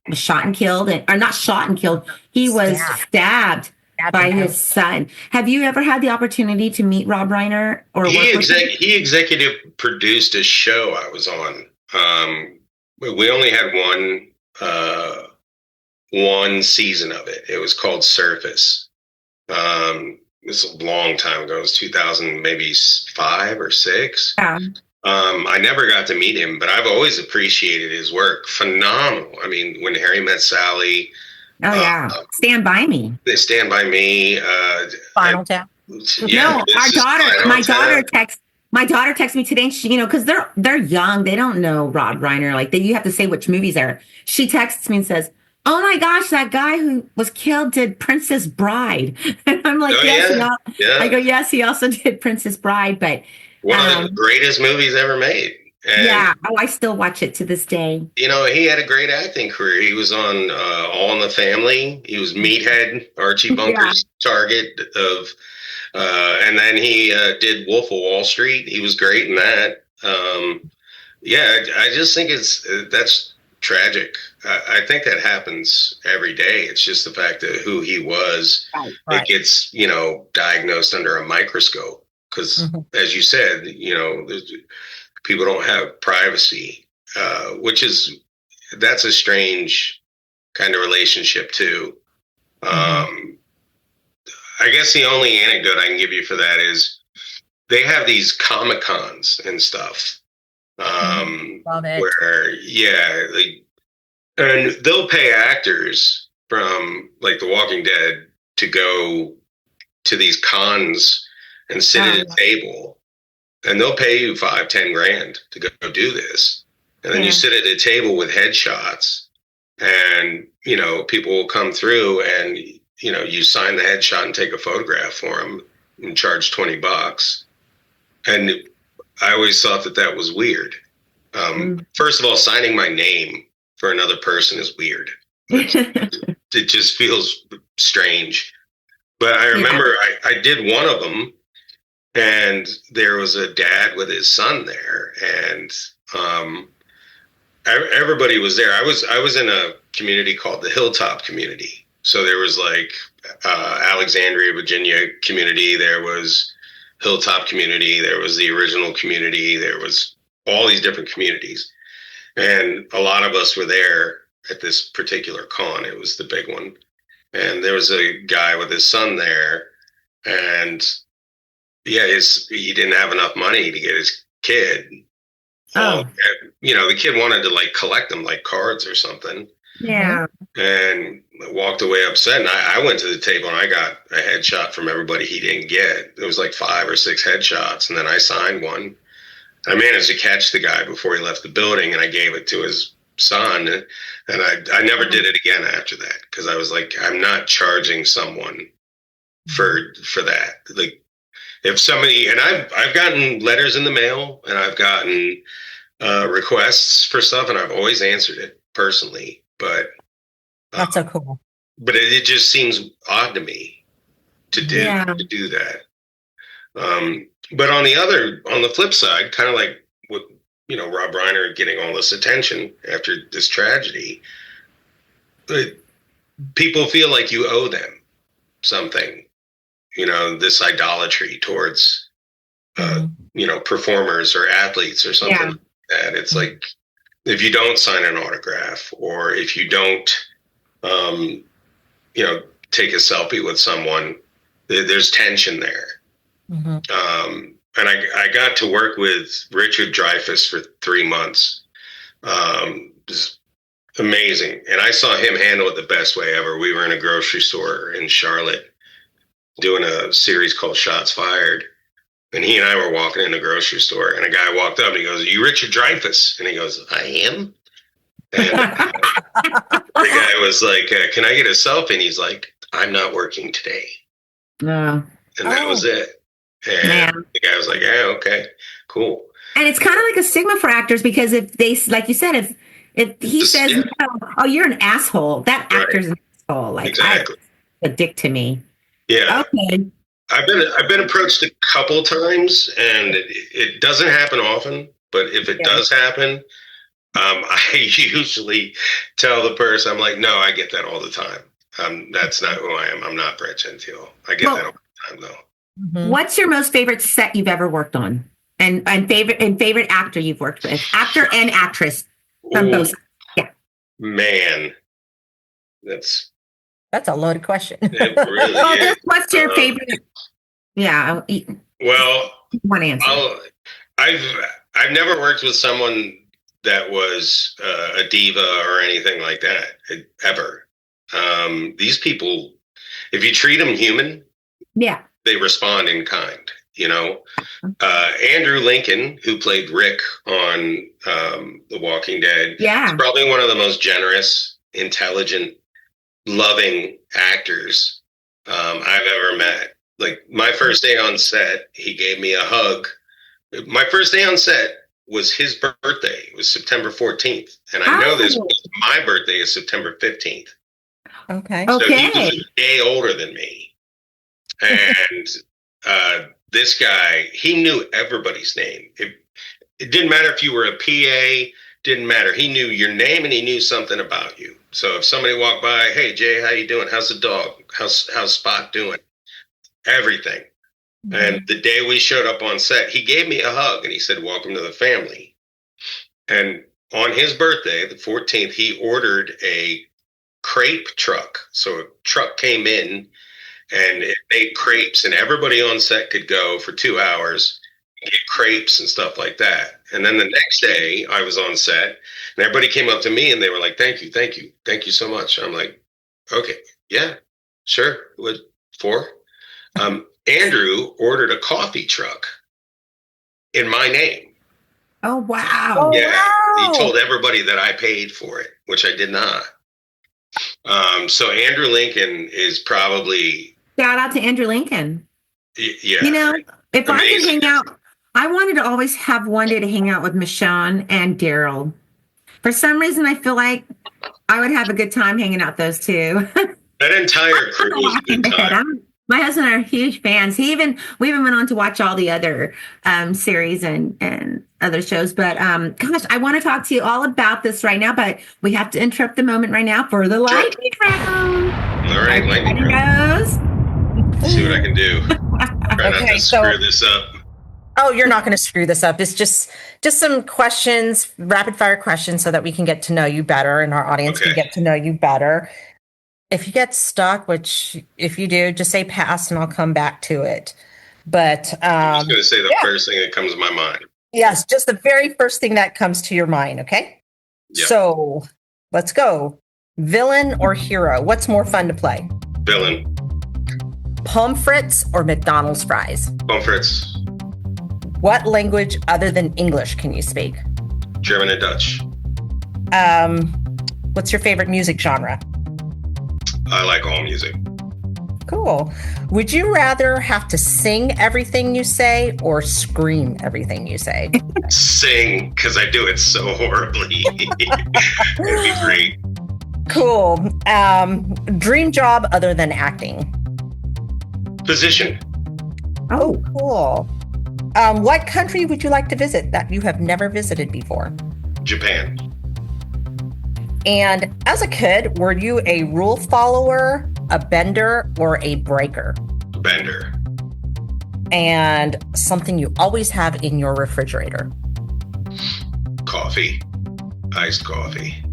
was shot and killed, or not shot and killed. He was stabbed by his son. Have you ever had the opportunity to meet Rob Reiner or
he executive produced a show I was on. We only had one season of it. It was called Surface. It was a long time ago. It was 2000, maybe 5 or 6. Yeah. I never got to meet him, but I've always appreciated his work. Phenomenal. I mean, When Harry Met Sally.
Oh yeah. Stand By Me.
They Stand By Me.
Final Tap.
Yeah, no, my daughter texted me today, and she, because they're young, they don't know Rob Reiner. Like, you have to say which movies are. She texts me and says, oh my gosh, that guy who was killed did Princess Bride. And I'm like,
Oh,
yes.
yeah.
I go, yes, he also did Princess Bride. But
One of the greatest movies ever made. And,
yeah, oh, I still watch it to this day.
you know, he had a great acting career. He was on All in the Family. He was Meathead, Archie Bunker's target of, and then he did Wolf of Wall Street. He was great in that. Yeah, I just think that's tragic. I think that happens every day. It's just the fact that who he was,
Right.
it gets, you know, diagnosed under a microscope. Because, as you said, you know, people don't have privacy, that's a strange kind of relationship too. I guess the only anecdote I can give you for that is they have these Comic-Cons and stuff.
Love it.
Where, yeah, and they'll pay actors from like The Walking Dead to go to these cons and sit at a table, and they'll pay you $5-10 grand to go do this. And then you sit at a table with headshots, and, you know, people will come through and, you know, you sign the headshot and take a photograph for them and charge $20. And I always thought that was weird. First of all, signing my name for another person is weird. It just feels strange. But I remember I did one of them, and there was a dad with his son there, and everybody was there. I was in a community called the Hilltop community. So there was like Alexandria, Virginia community. There was Hilltop community. There was the original community. There was all these different communities. And a lot of us were there at this particular con. It was the big one. And there was a guy with his son there. And yeah, he didn't have enough money to get his kid. You know, the kid wanted to like collect them like cards or something.
Yeah.
And walked away upset. And I went to the table and I got a headshot from everybody he didn't get. It was like 5 or 6 headshots. And then I signed one. I managed to catch the guy before he left the building, and I gave it to his son. And I never did it again after that, because I was like, I'm not charging someone for that. Like, if somebody, and I've gotten letters in the mail, and I've gotten requests for stuff, and I've always answered it personally. But
That's so cool.
But it just seems odd to me to do that. But on the flip side, kind of like with, you know, Rob Reiner getting all this attention after this tragedy, people feel like you owe them something, you know, this idolatry towards, you know, performers or athletes or something like that. It's like, if you don't sign an autograph, or if you don't, you know, take a selfie with someone, there's tension there. And I got to work with Richard Dreyfuss for 3 months. It was amazing. And I saw him handle it the best way ever. We were in a grocery store in Charlotte doing a series called Shots Fired. And he and I were walking in the grocery store, and a guy walked up and he goes, "Are you Richard Dreyfuss?" And he goes, "I am." And the guy was like, "Can I get a selfie?" And he's like, "I'm not working today."
No.
And that was it. And the guy was like, "Yeah, okay, cool."
And it's kind of like a stigma for actors, because if they, like you said, if he says, "Oh, you're an asshole," that actor's an asshole. Like,
exactly.
A dick to me.
Yeah.
Okay.
I've been approached a couple of times, and it doesn't happen often. But if it does happen, I usually tell the person, I'm like, "No, I get that all the time. That's not who I am. I'm not Brat Gentile. I get that all the time, though."
What's your most favorite set you've ever worked on, and favorite actor you've worked with, actor and actress from both? Yeah,
man, that's
a loaded question.
It really is.
What's your favorite? Yeah,
well,
one answer.
I've never worked with someone that was a diva or anything like that ever. These people, if you treat them human, they respond in kind. You know, Andrew Lincoln, who played Rick on The Walking Dead, is probably one of the most generous intelligent, loving actors I've ever met. Like my first day on set, he gave me a hug. My first day on set was his birthday. It was September 14th. And I know this because my birthday is September 15th.
Okay.
So he was a day older than me. And this guy, he knew everybody's name. It didn't matter if you were a PA, didn't matter. He knew your name and he knew something about you. So if somebody walked by, hey, Jay, how you doing? How's the dog? How's Spot doing? Everything. Mm-hmm. And the day we showed up on set, he gave me a hug and he said, welcome to the family. And on his birthday, the 14th, he ordered a crepe truck. So a truck came in and it made crepes and everybody on set could go for 2 hours and get crepes and stuff like that. And then the next day I was on set and everybody came up to me and they were like, thank you so much. I'm like, okay, yeah, sure. What for? Andrew ordered a coffee truck in my name.
Oh, wow.
Yeah.
Wow.
He told everybody that I paid for it, which I did not. So Andrew Lincoln is probably...
Shout out to Andrew Lincoln.
Yeah.
You know, if
amazing.
I could hang out, I wanted to always have one day to hang out with Michonne and Daryl. For some reason, I feel like I would have a good time hanging out those two.
That entire crew was a good time.
My husband are huge fans. We even went on to watch all the other series and other shows. But gosh, I want to talk to you all about this right now, but we have to interrupt the moment right now for the lightning round.
All right, lightning round. Let's see what I can do. Try not to screw this up.
Oh, you're not going to screw this up. It's just some questions, rapid fire questions, so that we can get to know you better and our audience can get to know you better. If you get stuck, which if you do, just say pass and I'll come back to it. But
I'm just going to say the first thing that comes to my mind.
Yes, just the very first thing that comes to your mind. Okay. Yep. So let's go. Villain or hero? What's more fun to play?
Villain.
Pommes frites or McDonald's fries?
Pommes frites.
What language other than English can you speak?
German and Dutch.
What's your favorite music genre?
I like all music.
Cool. Would you rather have to sing everything you say or scream everything you say?
Sing, because I do it so horribly. It'd be great.
Cool. Dream job other than acting?
Position.
Oh, cool. What country would you like to visit that you have never visited before?
Japan.
And as a kid, were you a rule follower, a bender, or a breaker?
Bender.
And something you always have in your refrigerator?
Coffee. Iced coffee.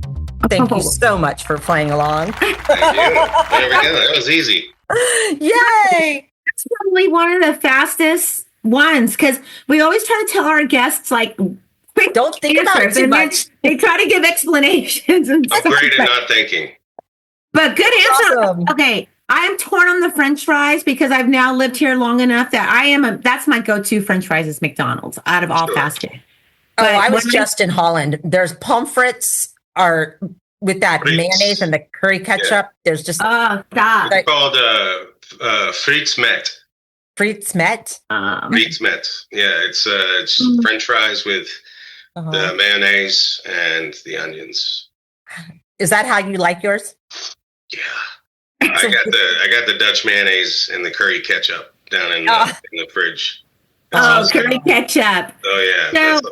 Thank you so much for playing along.
Thank you. There we go. That was easy.
Yay!
That's probably one of the fastest ones because we always try to tell our guests like quick
don't think about it too much.
They try to give explanations and
I'm
stuff.
great at not thinking.
But good answer.
Awesome.
Okay. I am torn on the French fries because I've now lived here long enough that that's my go-to French fries is McDonald's out of all fast food.
But I was just in Holland. There's pommes frites are with that mayonnaise and the curry ketchup. Yeah. There's just
stop.
It's called frites met.
Frites met.
Frites met. Yeah, it's French fries with the mayonnaise and the onions.
Is that how you like yours?
Yeah. I got the Dutch mayonnaise and the curry ketchup down in the fridge.
That's curry ketchup.
Oh yeah.
So,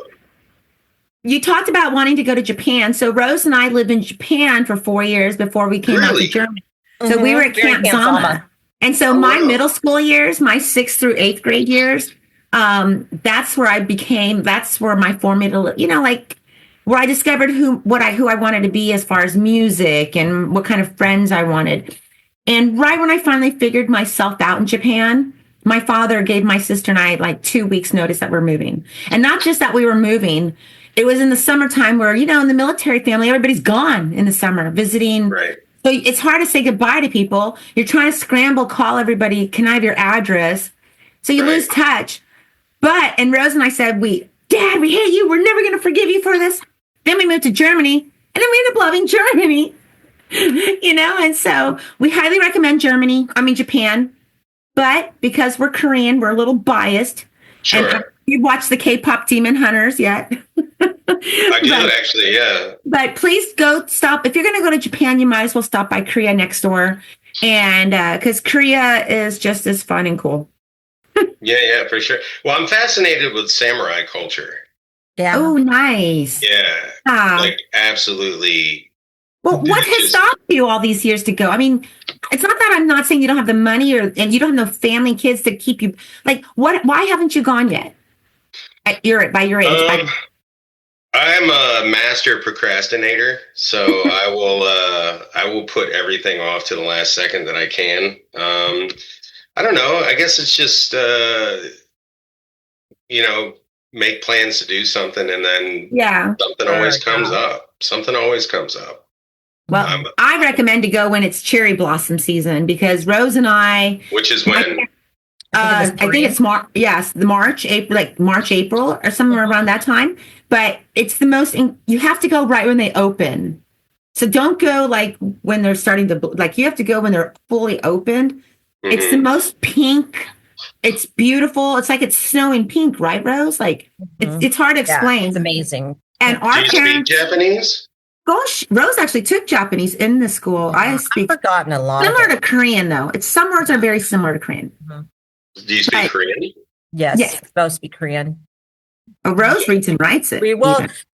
you talked about wanting to go to Japan. So Rose and I lived in Japan for 4 years before we came out to Germany. So we were at Camp Zama. And so my middle school years, my 6th through 8th grade years, that's where my formative, where I discovered who I wanted to be as far as music and what kind of friends I wanted. And right when I finally figured myself out in Japan, my father gave my sister and I like 2 weeks notice that we're moving. And not just that we were moving, it was in the summertime where, in the military family, everybody's gone in the summer visiting.
Right.
So it's hard to say goodbye to people. You're trying to scramble, call everybody, can I have your address? So you lose touch. And Rose and I said, Dad, we hate you. We're never going to forgive you for this. Then we moved to Germany, and then we ended up loving Germany. And so we highly recommend Japan. But because we're Korean, we're a little biased.
Sure.
And you watched the K-pop Demon Hunters yet?
I do, actually, yeah.
But please stop. If you're going to go to Japan, you might as well stop by Korea next door. And because Korea is just as fun and cool.
Yeah, for sure. Well, I'm fascinated with samurai culture.
Yeah.
Oh, nice.
Yeah. Like, absolutely.
Well, what has stopped you all these years to go? I mean, it's not that I'm not saying you don't have the money and you don't have no family and kids to keep you. Like, why haven't you gone yet? By your age.
I'm a master procrastinator, so I will put everything off to the last second that I can. I don't know. I guess it's just make plans to do something, and then something always comes up. Something always comes up.
Well, I recommend to go when it's cherry blossom season, because Rose and I,
which is when
I think it's March, April, or somewhere around that time. But it's the most. You have to go right when they open. So don't go like when they're starting to you have to go when they're fully opened. Mm-hmm. It's the most pink. It's beautiful. It's like it's snowing pink, right, Rose? Like it's hard to explain.
It's amazing.
And our parents
speak Japanese.
Gosh, Rose actually took Japanese in the school. I've
forgotten a lot.
Similar to Korean, though. Some words are very similar to Korean.
Mm-hmm. Do you speak Korean?
Yes, it's supposed to be Korean.
Oh, Rose reads and writes it.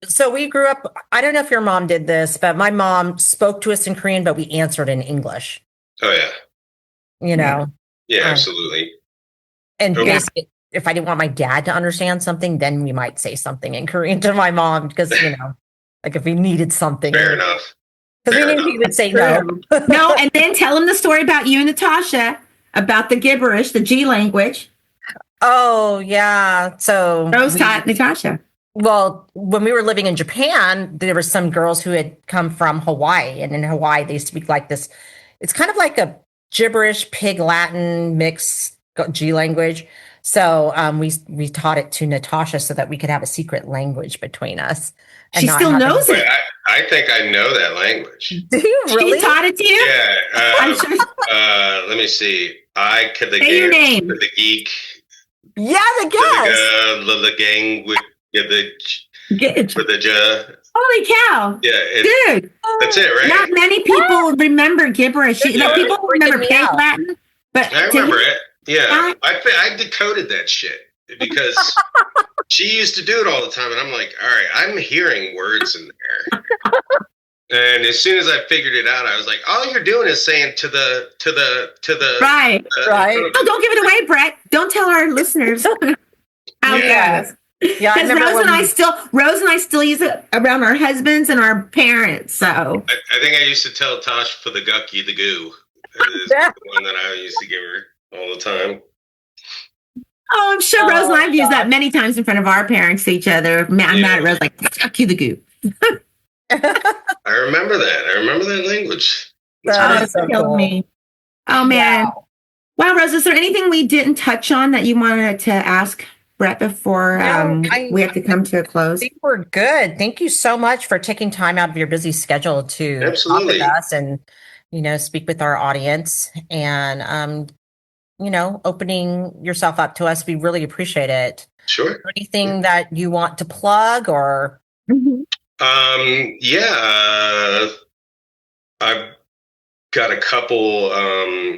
So we grew up. I don't know if your mom did this, but my mom spoke to us in Korean, but we answered in English.
Oh yeah. Yeah, absolutely.
And basically, if I didn't want my dad to understand something, then we might say something in Korean to my mom, because like if he needed something.
Fair enough.
Because we knew he would say no.
No, and then tell him the story about you and Natasha, about the gibberish, the G language.
Oh, yeah. So
Rose taught Natasha.
Well, when we were living in Japan, there were some girls who had come from Hawaii. And in Hawaii, they speak like this. It's kind of like a gibberish, pig Latin mix G language. So we taught it to Natasha so that we could have a secret language between us.
She still knows it.
I think I know that language.
Do you really?
She taught it to you?
Yeah.
I'm sure.
Let me see.
Say your name.
The geek.
Yeah, the guest.
The gang with the
Holy cow.
Yeah.
Dude.
That's it, right?
Not many people remember gibberish. People remember pig Latin. But
I remember it. Yeah. I decoded that shit because she used to do it all the time. And I'm like, all right, I'm hearing words in there. And as soon as I figured it out, I was like, all you're doing is saying to the
right. Oh, don't give it away, Brett. Don't tell our listeners.
Yeah,
because Rose and I still use it around our husbands and our parents. So
I think I used to tell Tosh for the gucky the goo. Is the one that I used to give her all the time.
Oh, I'm sure Rose and I've used that many times in front of our parents to each other. I'm mad at Rose, like, gucky the goo.
I remember that language.
That's so cool. Me. Oh man. Wow, Rose, is there anything we didn't touch on that you wanted to ask Brat before we have to come to a close?
I think we're good. Thank you so much for taking time out of your busy schedule to talk with us and speak with our audience and opening yourself up to us. We really appreciate it.
Sure.
Anything that you want to plug or
I've got a couple.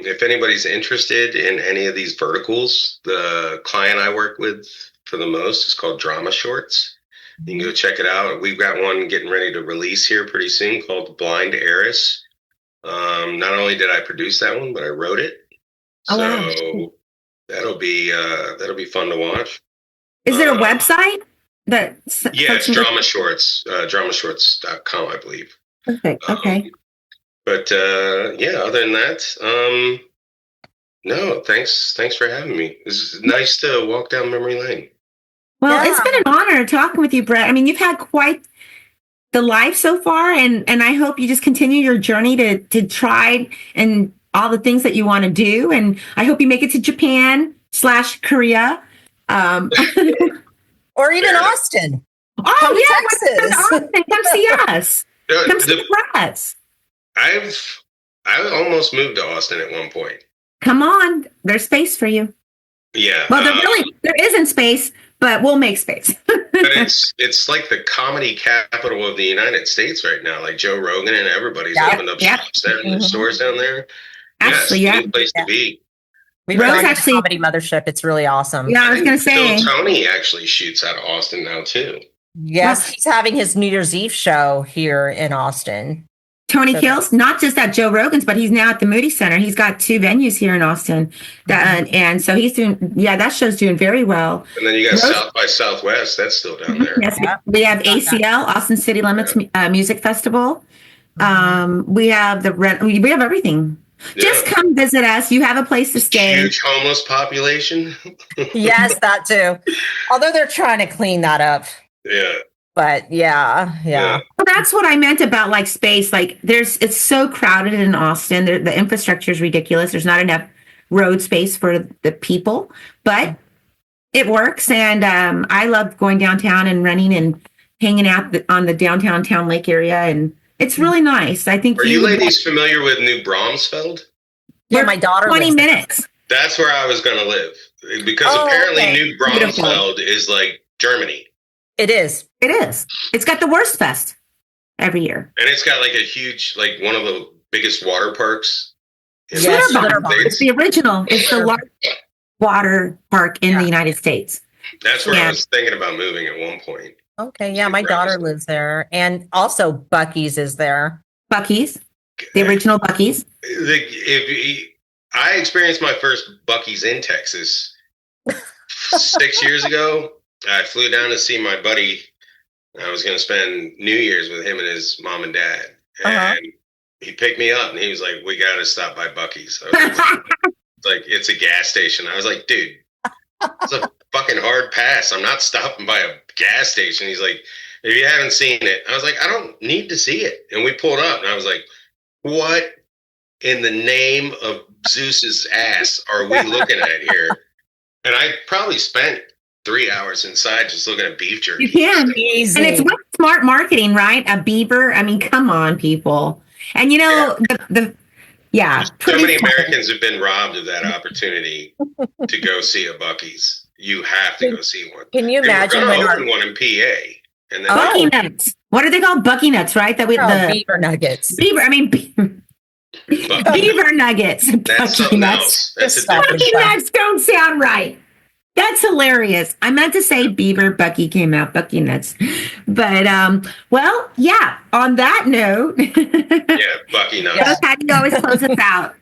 If anybody's interested in any of these verticals, the client I work with for the most is called Drama Shorts. You can go check it out. We've got one getting ready to release here pretty soon called Blind Heiress. Not only did I produce that one, but I wrote it. So that'll be fun to watch.
Is there a website?
It's Drama Shorts, dramashorts.com, I believe.
Perfect. Okay.
But other than that, no, thanks for having me. It's nice to walk down memory lane.
Well, it's been an honor talking with you, Brett. I mean, you've had quite the life so far, and I hope you just continue your journey to try and all the things that you want to do. And I hope you make it to Japan/Korea.
Or even Austin.
Oh, Texas. Austin. Come see us. Come see the Brats.
I almost moved to Austin at one point.
Come on, there's space for you.
Yeah.
Well, there isn't space, but we'll make space.
But it's like the comedy capital of the United States right now. Like Joe Rogan and everybody's opened up shops there and stores down there.
Actually,
yeah, it's a good place to be.
We've gone to the comedy mothership. It's really awesome.
Yeah, I was going to say.
Phil Tony actually shoots out of Austin now too.
Yes, he's having his New Year's Eve show here in Austin.
Tony Kills, not just at Joe Rogan's, but he's now at the Moody Center. He's got 2 venues here in Austin. And so he's doing, that show's doing very well.
And then you got South by Southwest. That's still down there.
Yes, we have ACL, Austin City Limits Music Festival. We have we have everything. Yeah. Just come visit us. You have a place to stay.
Huge homeless population.
Yes, that too. Although they're trying to clean that up.
Yeah.
But yeah.
Well, that's what I meant about like space. Like it's so crowded in Austin. The infrastructure is ridiculous. There's not enough road space for the people, but it works. And I love going downtown and running and hanging out on the downtown Town Lake area. And it's really nice. I think.
Are you ladies familiar with New Bromsfeld?
Yeah, my daughter.
20 minutes.
That's where I was going to live because apparently New Bromsfeld is like Germany.
It is.
It is. It's got the Worst Fest every year.
And it's got like a huge, like one of the biggest water parks.
Yes, it's the original. It's the largest water park in the United States.
That's where I was thinking about moving at one point.
Okay, yeah, my daughter lives there. And also Buc-ee's is there.
Buc-ee's? The original Buc-ee's?
I experienced my first Buc-ee's in Texas 6 years ago. I flew down to see my buddy. I was going to spend New Year's with him and his mom and dad. And he picked me up and he was like, we got to stop by Buc-ee's. Like, it's a gas station. I was like, dude, it's a fucking hard pass. I'm not stopping by a gas station. He's like, if you haven't seen it. I was like, I don't need to see it. And we pulled up and I was like, what in the name of Zeus's ass are we looking at here? And I probably spent 3 hours inside just looking at beef jerky.
You can.
Easy.
And it's with smart marketing, right? A beaver. I mean, come on, people. And you know,
so many Americans have been robbed of that opportunity to go see a Buc-ee's. You have to go see one.
Can you imagine
when open one in PA? And then
Bucky Nuts. What are they called? Bucky Nuts, right? That
beaver nuggets.
Beaver nuggets.
That's something else. That's
Bucky Nuts don't sound right. That's hilarious. I meant to say Beaver Bucky came out, Bucky Nuts. But, well, yeah, on that note.
Bucky Nuts.
How do you always close us out?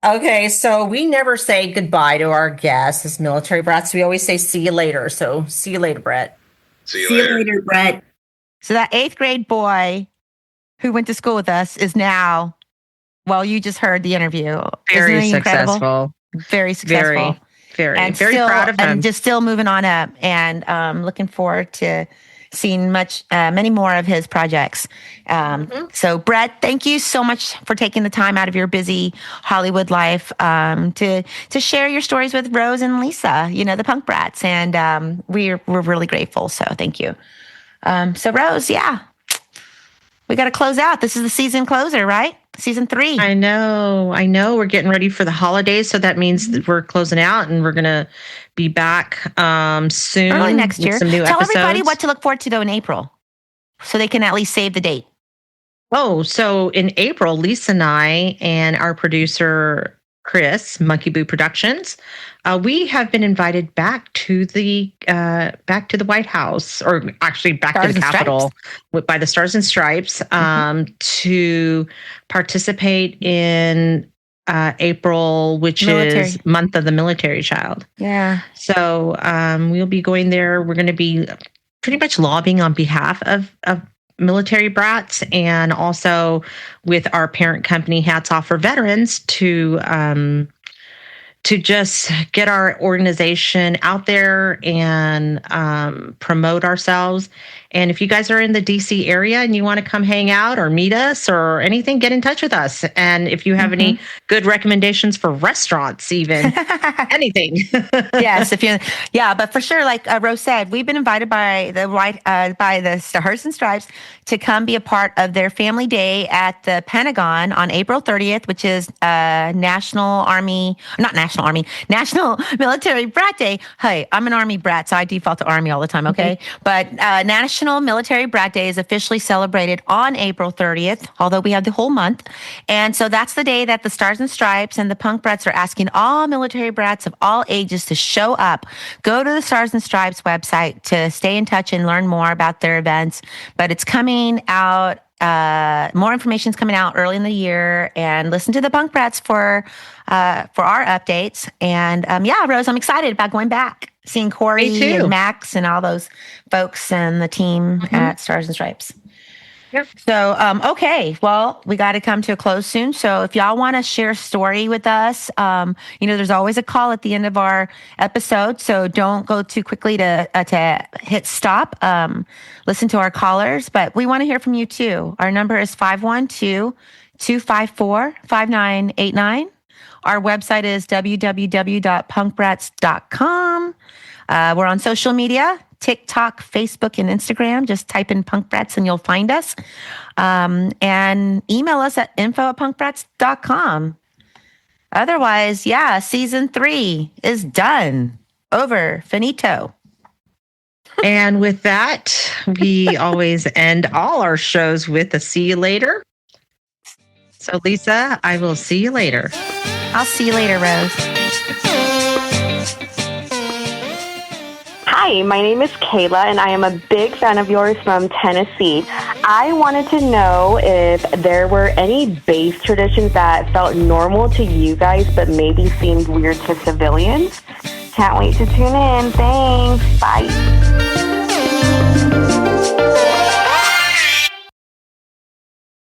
Okay, so we never say goodbye to our guests as military brats. We always say see you later. So see you later, Brett.
See you later,
Brett.
So that 8th grade boy who went to school with us is now, well, you just heard the interview.
Very successful.
Very successful.
Very proud of him.
And just still moving on up, and looking forward to seeing many more of his projects. So, Brett, thank you so much for taking the time out of your busy Hollywood life to share your stories with Rose and Lisa, the punk brats, and we're really grateful. So, thank you. So, Rose, we got to close out. This is the season closer, right? Season 3.
I know. We're getting ready for the holidays, so that means that we're closing out, and we're gonna be back soon,
early next year.
Some new
Tell
episodes.
everybody what to look forward to though in April, so they can at least save the date.
Oh, so in April, Lisa and I and our producer Chris, Monkey Boo Productions, we have been invited back to the White House, or actually back to the Capitol by the Stars and Stripes, to participate in April, which is Month of the Military Child.
Yeah.
So we'll be going there. We're going to be pretty much lobbying on behalf of military brats, and also with our parent company, Hats Off for Veterans, to just get our organization out there and promote ourselves. And if you guys are in the DC area and you want to come hang out or meet us or anything, get in touch with us. And if you have any good recommendations for restaurants, even anything.
Yes, but for sure, like Rose said, we've been invited by the Stars and Stripes to come be a part of their family day at the Pentagon on April 30th, which is National Military Brat Day. Hey, I'm an Army brat, so I default to Army all the time, okay? But National Military Brat Day is officially celebrated on April 30th, although we have the whole month. And so that's the day that the Stars and Stripes and the Punk Brats are asking all military brats of all ages to show up. Go to the Stars and Stripes website to stay in touch and learn more about their events. But it's coming out. More information is coming out early in the year, and listen to the Punk Brats for our updates. And Rose, I'm excited about going back, seeing Corey and Max and all those folks and the team at Stars and Stripes. Yep. So, okay. Well, we got to come to a close soon. So if y'all want to share a story with us, there's always a call at the end of our episode. So don't go too quickly to hit stop. Listen to our callers, but we want to hear from you too. Our number is 512-254-5989. Our website is www.punkbrats.com. We're on social media, TikTok, Facebook, and Instagram. Just type in Punk Brats and you'll find us. And email us at info@punkbrats.com. Otherwise, season 3 is done. Over. Finito.
And with that, we always end all our shows with a see you later. So, Lisa, I will see you later.
I'll see you later, Rose.
Hi, my name is Kayla, and I am a big fan of yours from Tennessee. I wanted to know if there were any base traditions that felt normal to you guys, but maybe seemed weird to civilians. Can't wait to tune in. Thanks. Bye.